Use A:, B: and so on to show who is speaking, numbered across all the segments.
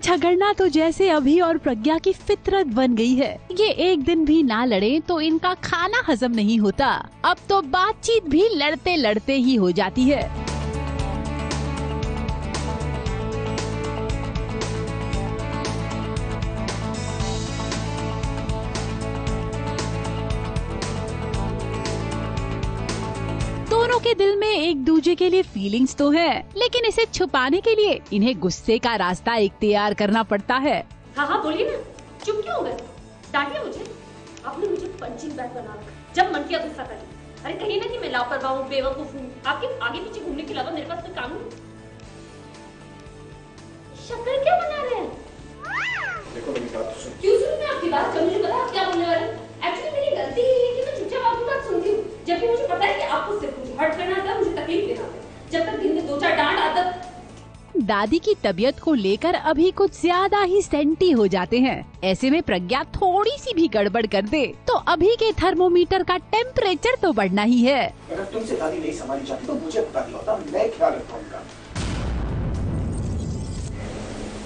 A: झगड़ना तो जैसे अभी और प्रज्ञा की फितरत बन गई है। ये एक दिन भी ना लड़े तो इनका खाना हजम नहीं होता। अब तो बातचीत भी लड़ते लड़ते ही हो जाती है। दोनों के दिल में एक दूसरे के लिए फीलिंग्स तो है, लेकिन इसे छुपाने के लिए इन्हें गुस्से का रास्ता इख्तियार करना पड़ता है।
B: हाँ बोलिए ना, चुप क्यों हो गए? डांटिए मुझे। आपने मुझे पंचिंग बैग बना रखा जब मन किया गुस्सा कर लिया। अरे कहीं ना कि मैं लापरवाह हूँ, बेवकूफ हूँ। आपके आगे पीछे घूमने के अलावा मेरे पास कोई काम नहीं। शक्कर क्या बना रहे हैं?
C: देखो मेरी बात सुन।
B: क्यों सुनूं मैं आपकी बात? जब मुझे पता है आप क्या बोलने वाले हैं। एक्चुअली मेरी गलती ये है कि मैं चुपचाप आपकी बात सुनती हूँ, जबकि मुझे पता है कि आपको सिर्फ मुझे हर्ट करना आता है, मुझे तकलीफ देना आता है। जब तक दिन में 2-4 डांट आदत।
A: दादी की तबीयत को लेकर अभी कुछ ज्यादा ही सेंटी हो जाते हैं। ऐसे में प्रज्ञा थोड़ी सी भी गड़बड़ कर दे तो अभी के थर्मोमीटर का टेम्परेचर तो बढ़ना ही है।
C: अगर तुमसे दादी नहीं संभाली जाती तो मुझे बता दिया होता, मैं ख्याल रखता हूँ उनका।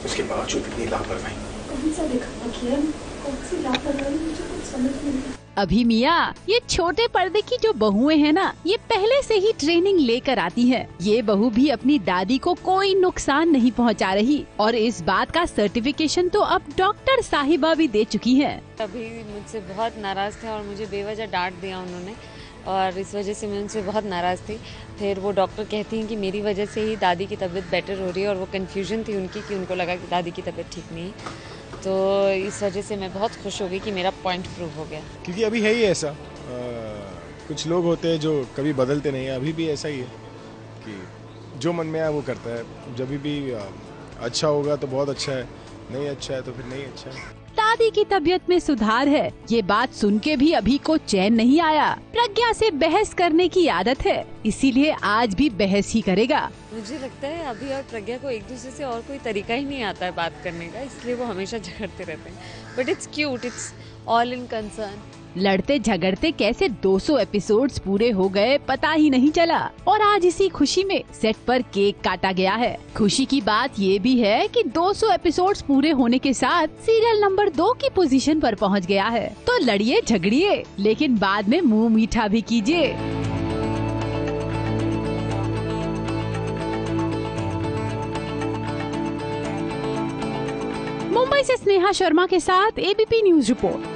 C: उसके बावजूद इतनी लापरवाही।
B: कौन सा दिखावा किया? कौन सी लापरवाही? मुझे कुछ समझ नहीं आता।
A: अभी मियाँ, ये छोटे पर्दे की जो बहुएं हैं ना, ये पहले से ही ट्रेनिंग लेकर आती हैं। ये बहू भी अपनी दादी को कोई नुकसान नहीं पहुंचा रही और इस बात का सर्टिफिकेशन तो अब डॉक्टर साहिबा भी दे चुकी हैं।
D: अभी मुझसे बहुत नाराज थे और मुझे बेवजह डांट दिया उन्होंने और इस वजह से मैं उनसे बहुत नाराज थी। फिर वो डॉक्टर कहती हैं कि मेरी वजह से ही दादी की तबीयत बेटर हो रही है और वो कंफ्यूजन थी उनकी कि उनको लगा कि दादी की तबीयत ठीक नहीं है। तो इस वजह से मैं बहुत खुश हो गई कि मेरा पॉइंट प्रूव हो गया।
E: क्योंकि अभी है ही ऐसा, कुछ लोग होते हैं जो कभी बदलते नहीं है। अभी भी ऐसा ही है कि जो मन में आए वो करता है। जब भी अच्छा होगा तो बहुत अच्छा है, नहीं अच्छा है तो फिर नहीं अच्छा है।
A: दादी की तबीयत में सुधार है, ये बात सुन के भी अभी को चैन नहीं आया। प्रज्ञा से बहस करने की आदत है, इसीलिए आज भी बहस ही करेगा।
D: मुझे लगता है अभी और प्रज्ञा को एक दूसरे से और कोई तरीका ही नहीं आता है बात करने का, इसलिए वो हमेशा झगड़ते रहते हैं। But it's cute, it's all in concern.
A: लड़ते झगड़ते कैसे 200 एपिसोड्स पूरे हो गए पता ही नहीं चला और आज इसी खुशी में सेट पर केक काटा गया है। खुशी की बात ये भी है कि 200 एपिसोड्स पूरे होने के साथ सीरियल नंबर 2 की पोजीशन पर पहुंच गया है। तो लड़िए झगड़िए, लेकिन बाद में मुंह मीठा भी कीजिए। मुंबई से स्नेहा शर्मा के साथ एबीपी न्यूज रिपोर्ट।